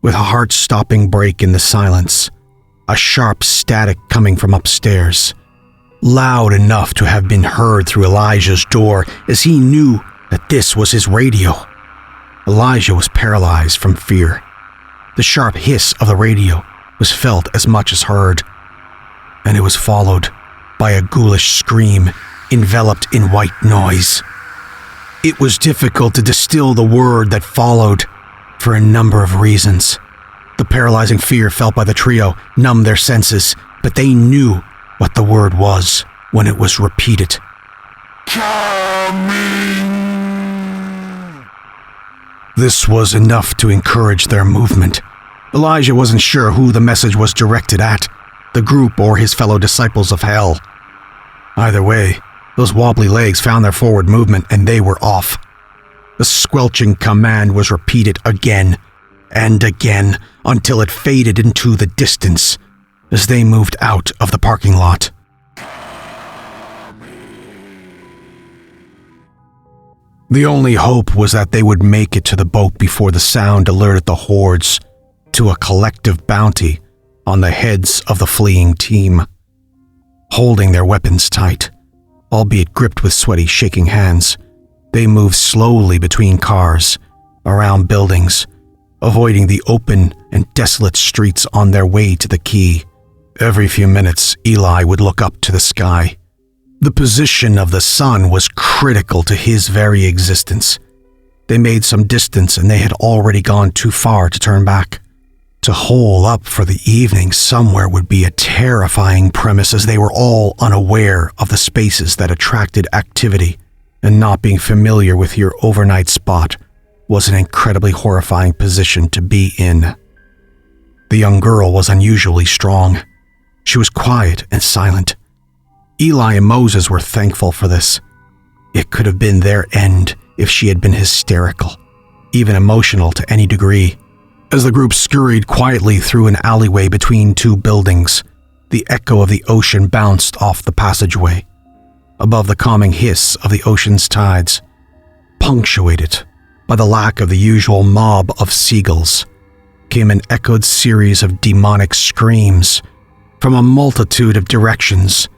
with a heart-stopping break in the silence, a sharp static coming from upstairs, loud enough to have been heard through Elijah's door as he knew that this was his radio. Elijah was paralyzed from fear. The sharp hiss of the radio was felt as much as heard, and it was followed by a ghoulish scream enveloped in white noise. It was difficult to distill the word that followed for a number of reasons. The paralyzing fear felt by the trio numbed their senses, but they knew what the word was when it was repeated. Coming! This was enough to encourage their movement. Elijah wasn't sure who the message was directed at, the group or his fellow disciples of hell. Either way, those wobbly legs found their forward movement and they were off. The squelching command was repeated again and again until it faded into the distance as they moved out of the parking lot. The only hope was that they would make it to the boat before the sound alerted the hordes to a collective bounty on the heads of the fleeing team. Holding their weapons tight, albeit gripped with sweaty, shaking hands, they moved slowly between cars, around buildings, avoiding the open and desolate streets on their way to the quay. Every few minutes, Eli would look up to the sky. The position of the sun was critical to his very existence. They made some distance and they had already gone too far to turn back. To hole up for the evening somewhere would be a terrifying premise, as they were all unaware of the spaces that attracted activity, and not being familiar with your overnight spot was an incredibly horrifying position to be in. The young girl was unusually strong. She was quiet and silent. Eli and Moses were thankful for this. It could have been their end if she had been hysterical, even emotional to any degree. As the group scurried quietly through an alleyway between two buildings, the echo of the ocean bounced off the passageway, above the calming hiss of the ocean's tides, punctuated by the lack of the usual mob of seagulls, came an echoed series of demonic screams from a multitude of directions,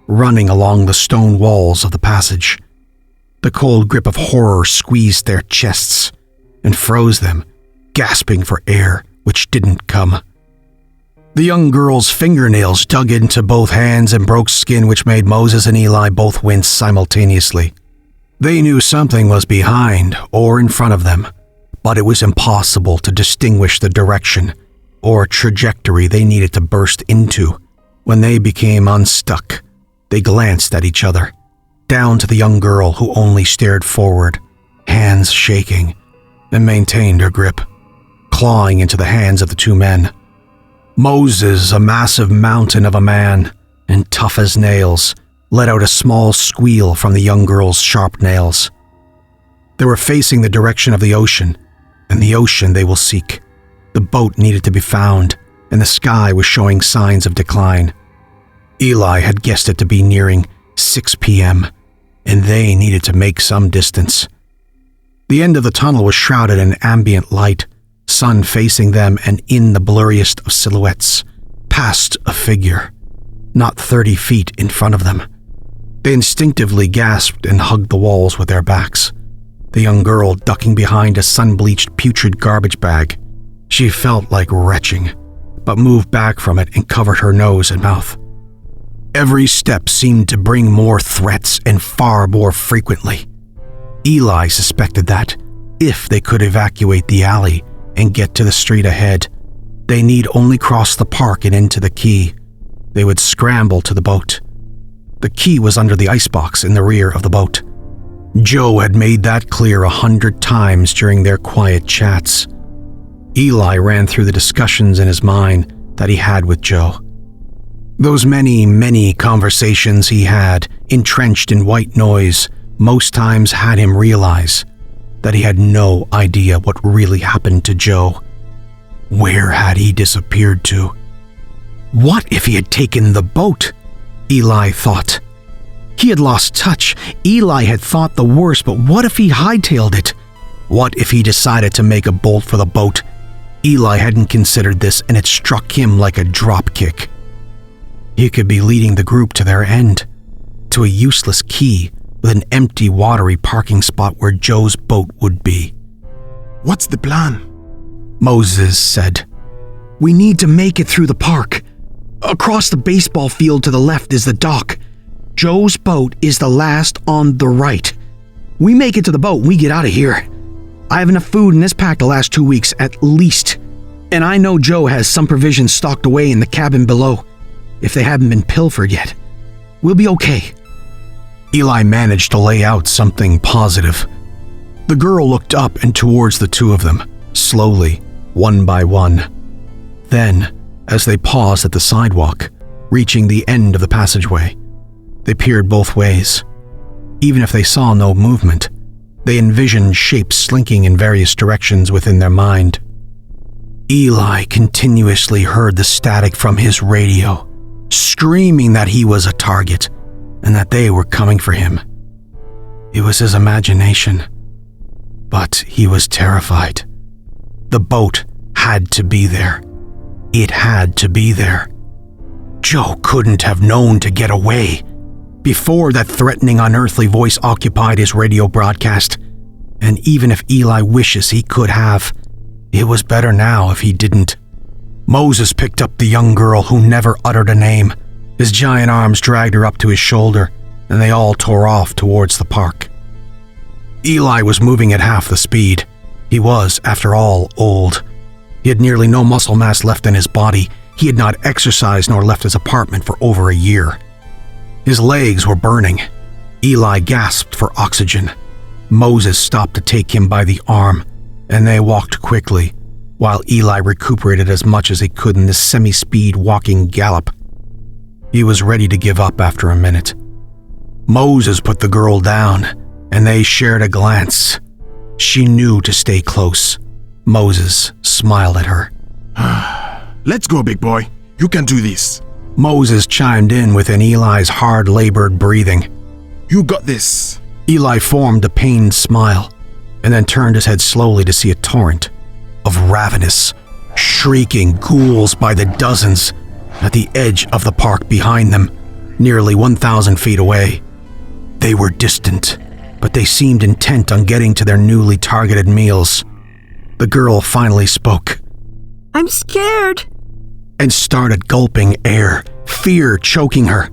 running along the stone walls of the passage. The cold grip of horror squeezed their chests and froze them, gasping for air which didn't come. The young girl's fingernails dug into both hands and broke skin, which made Moses and Eli both wince simultaneously. They knew something was behind or in front of them, but it was impossible to distinguish the direction or trajectory they needed to burst into. When they became unstuck, they glanced at each other, down to the young girl who only stared forward, hands shaking, and maintained her grip, clawing into the hands of the two men. Moses, a massive mountain of a man, and tough as nails, let out a small squeal from the young girl's sharp nails. They were facing the direction of the ocean, and the ocean they will seek. The boat needed to be found, and the sky was showing signs of decline. Eli had guessed it to be nearing 6 p.m., and they needed to make some distance. The end of the tunnel was shrouded in ambient light, sun facing them, and in the blurriest of silhouettes, past a figure, not 30 feet in front of them. They instinctively gasped and hugged the walls with their backs, the young girl ducking behind a sun-bleached putrid garbage bag. She felt like retching, but moved back from it and covered her nose and mouth. Every step seemed to bring more threats, and far more frequently. Eli suspected that, if they could evacuate the alley and get to the street ahead, they need only cross the park and into the quay. They would scramble to the boat. The quay was under the icebox in the rear of the boat. Joe had made that clear 100 times during their quiet chats. Eli ran through the discussions in his mind that he had with Joe. Those many conversations he had, entrenched in white noise, most times had him realize that he had no idea what really happened to Joe. Where had he disappeared to? What if he had taken the boat? Eli thought. He had lost touch. Eli had thought the worst, but what if he hightailed it? What if he decided to make a bolt for the boat? Eli hadn't considered this, and it struck him like a drop kick. He could be leading the group to their end, to a useless quay with an empty, watery parking spot where Joe's boat would be. "What's the plan?" Moses said. "We need to make it through the park. Across the baseball field to the left is the dock. Joe's boat is the last on the right. We make it to the boat, we get out of here. I have enough food in this pack to last 2 weeks at least, and I know Joe has some provisions stocked away in the cabin below, if they haven't been pilfered yet. We'll be okay." Eli managed to lay out something positive. The girl looked up and towards the two of them, slowly, one by one. Then, as they paused at the sidewalk, reaching the end of the passageway, they peered both ways. Even if they saw no movement, they envisioned shapes slinking in various directions within their mind. Eli continuously heard the static from his radio, screaming that he was a target and that they were coming for him. It was his imagination, But he was terrified. The boat had to be there. It had to be there. Joe couldn't have known to get away before that threatening, unearthly voice occupied his radio broadcast. And even if Eli wishes he could have, it was better now if he didn't. Moses picked up the young girl who never uttered a name. His giant arms dragged her up to his shoulder, and they all tore off towards the park. Eli was moving at half the speed. He was, after all, old. He had nearly no muscle mass left in his body. He had not exercised nor left his apartment for over a year. His legs were burning. Eli gasped for oxygen. Moses stopped to take him by the arm, and they walked quickly, while Eli recuperated as much as he could in this semi-speed walking gallop. He was ready to give up after a minute. Moses put the girl down, and they shared a glance. She knew to stay close. Moses smiled at her. Let's go, big boy. You can do this. Moses chimed in within Eli's hard-labored breathing. You got this. Eli formed a pained smile, and then turned his head slowly to see a torrent of ravenous, shrieking ghouls by the dozens at the edge of the park behind them, nearly 1,000 feet away. They were distant, but they seemed intent on getting to their newly targeted meals. The girl finally spoke. I'm scared. And started gulping air, fear choking her.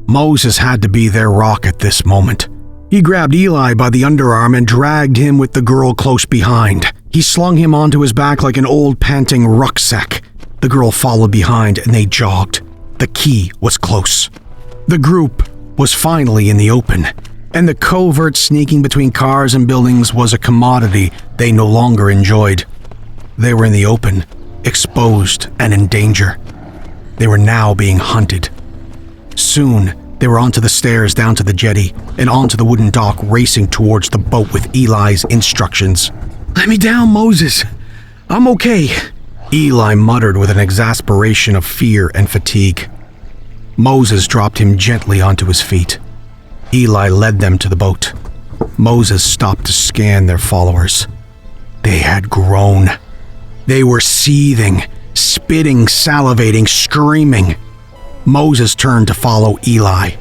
Moses had to be their rock at this moment. He grabbed Eli by the underarm and dragged him with the girl close behind. He slung him onto his back like an old panting rucksack. The girl followed behind and they jogged. The key was close. The group was finally in the open, and the covert sneaking between cars and buildings was a commodity they no longer enjoyed. They were in the open, exposed and in danger. They were now being hunted. Soon, they were onto the stairs down to the jetty and onto the wooden dock, racing towards the boat with Eli's instructions. Let me down, Moses. I'm okay. Eli muttered with an exasperation of fear and fatigue. Moses dropped him gently onto his feet. Eli led them to the boat. Moses stopped to scan their followers. They had grown. They were seething, spitting, salivating, screaming. Moses turned to follow Eli.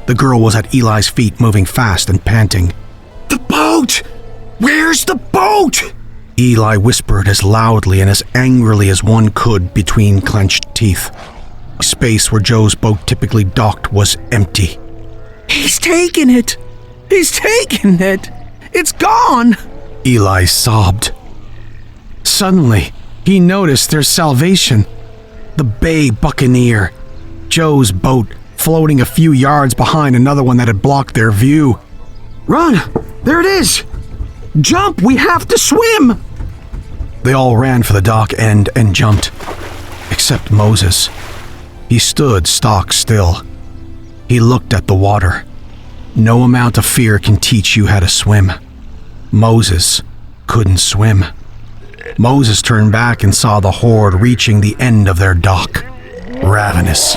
The girl was at Eli's feet, moving fast and panting. The boat! Where's the boat? Eli whispered as loudly and as angrily as one could between clenched teeth. Space where Joe's boat typically docked was empty. He's taken it! He's taken it! It's gone! Eli sobbed. Suddenly, he noticed their salvation. The Bay Buccaneer. Joe's boat, floating a few yards behind another one that had blocked their view. Run! There it is! Jump! We have to swim! They all ran for the dock end and jumped. Except Moses. He stood stock still. He looked at the water. No amount of fear can teach you how to swim. Moses couldn't swim. Moses turned back and saw the horde reaching the end of their dock. Ravenous.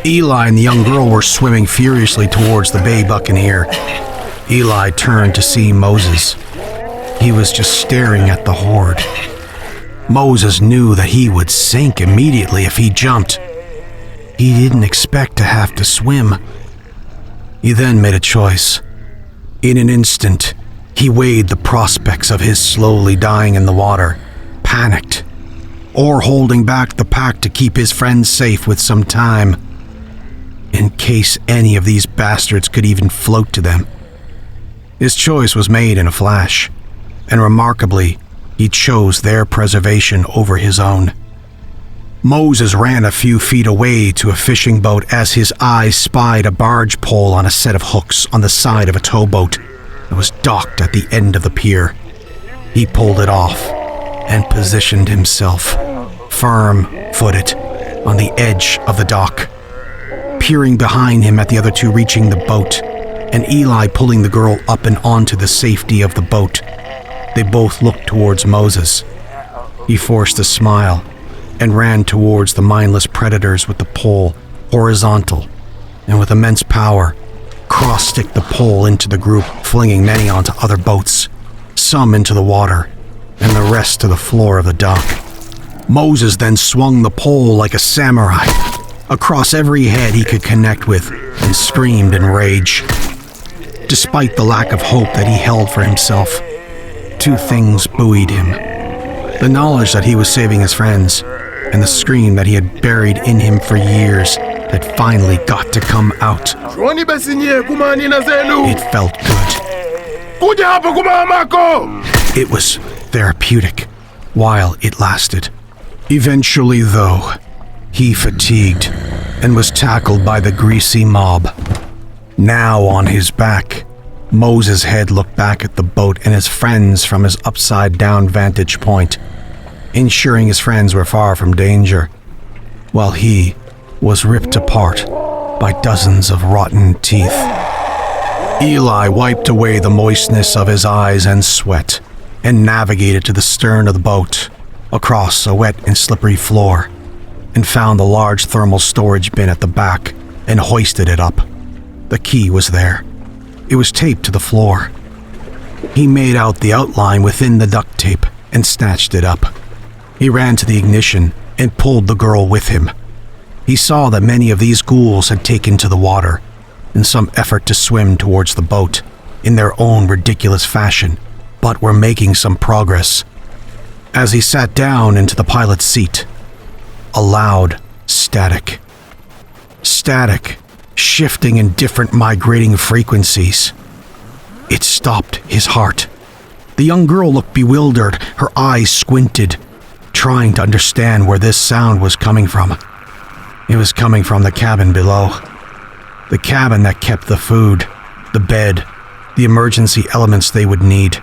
Eli and the young girl were swimming furiously towards the Bay Buccaneer. Eli turned to see Moses. He was just staring at the horde. Moses knew that he would sink immediately if he jumped. He didn't expect to have to swim. He then made a choice. In an instant, he weighed the prospects of his slowly dying in the water, panicked, or holding back the pack to keep his friends safe with some time, in case any of these bastards could even float to them. His choice was made in a flash, and remarkably, he chose their preservation over his own. Moses ran a few feet away to a fishing boat as his eyes spied a barge pole on a set of hooks on the side of a towboat that was docked at the end of the pier. He pulled it off and positioned himself, firm-footed, on the edge of the dock, peering behind him at the other two reaching the boat, and Eli pulling the girl up and onto the safety of the boat. They both looked towards Moses. He forced a smile and ran towards the mindless predators with the pole horizontal, and with immense power, cross-sticked the pole into the group, flinging many onto other boats. some into the water and the rest to the floor of the dock. Moses then swung the pole like a samurai across every head he could connect with and screamed in rage. Despite the lack of hope that he held for himself, two things buoyed him. The knowledge that he was saving his friends and the scream that he had buried in him for years had finally got to come out. It felt good. It was therapeutic while it lasted. Eventually, though, he fatigued and was tackled by the greasy mob. Now on his back, Moses' head looked back at the boat and his friends from his upside-down vantage point, ensuring his friends were far from danger, while he was ripped apart by dozens of rotten teeth. Eli wiped away the moistness of his eyes and sweat and navigated to the stern of the boat, across a wet and slippery floor, and found the large thermal storage bin at the back and hoisted it up. The key was there. It was taped to the floor. He made out the outline within the duct tape and snatched it up. He ran to the ignition and pulled the girl with him. He saw that many of these ghouls had taken to the water in some effort to swim towards the boat in their own ridiculous fashion, but were making some progress. As he sat down into the pilot's seat, a loud static. Static, shifting in different migrating frequencies. It stopped his heart. The young girl looked bewildered, her eyes squinted, trying to understand where this sound was coming from. It was coming from the cabin below. The cabin that kept the food, the bed, the emergency elements they would need.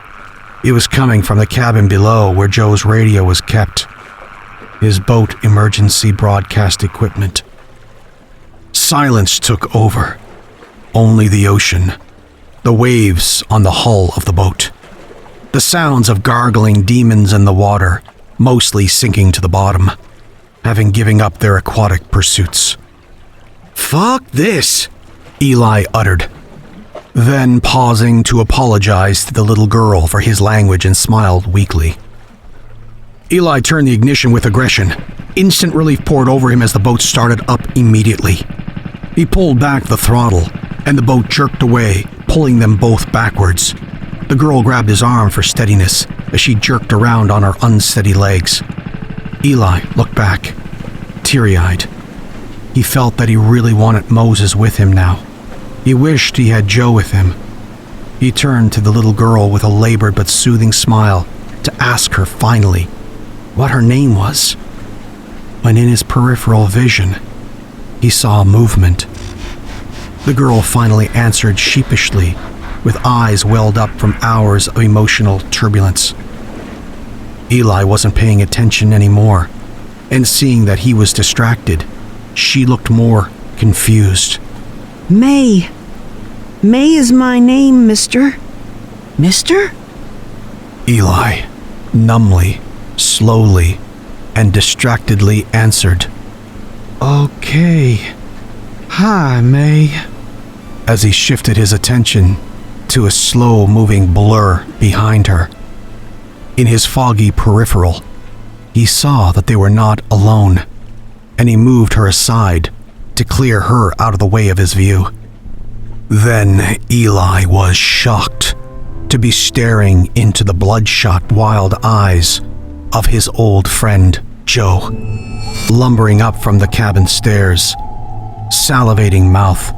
It was coming from the cabin below where Joe's radio was kept. His boat emergency broadcast equipment. Silence took over. Only the ocean. The waves on the hull of the boat. The sounds of gargling demons in the water, mostly sinking to the bottom, having given up their aquatic pursuits. "Fuck this," Eli uttered, then pausing to apologize to the little girl for his language and smiled weakly. Eli turned the ignition with aggression. Instant relief poured over him as the boat started up immediately. He pulled back the throttle, and the boat jerked away, pulling them both backwards. The girl grabbed his arm for steadiness as she jerked around on her unsteady legs. Eli looked back, teary-eyed. He felt that he really wanted Moses with him now. He wished he had Joe with him. He turned to the little girl with a labored but soothing smile to ask her finally what her name was, when in his peripheral vision, he saw movement. The girl finally answered sheepishly, with eyes welled up from hours of emotional turbulence. Eli wasn't paying attention anymore, and seeing that he was distracted, she looked more confused. May. May is my name, mister. Mister? Eli, numbly, slowly, and distractedly answered, "Okay. Hi, May," as he shifted his attention to a slow-moving blur behind her. In his foggy peripheral, he saw that they were not alone, and he moved her aside to clear her out of the way of his view. Then Eli was shocked to be staring into the bloodshot, wild eyes of his old friend, Joe, lumbering up from the cabin stairs, salivating mouth,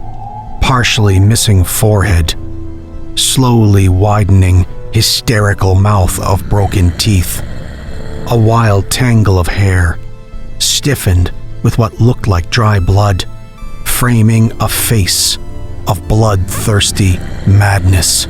partially missing forehead, slowly widening, hysterical mouth of broken teeth, a wild tangle of hair, stiffened with what looked like dry blood, framing a face of bloodthirsty madness.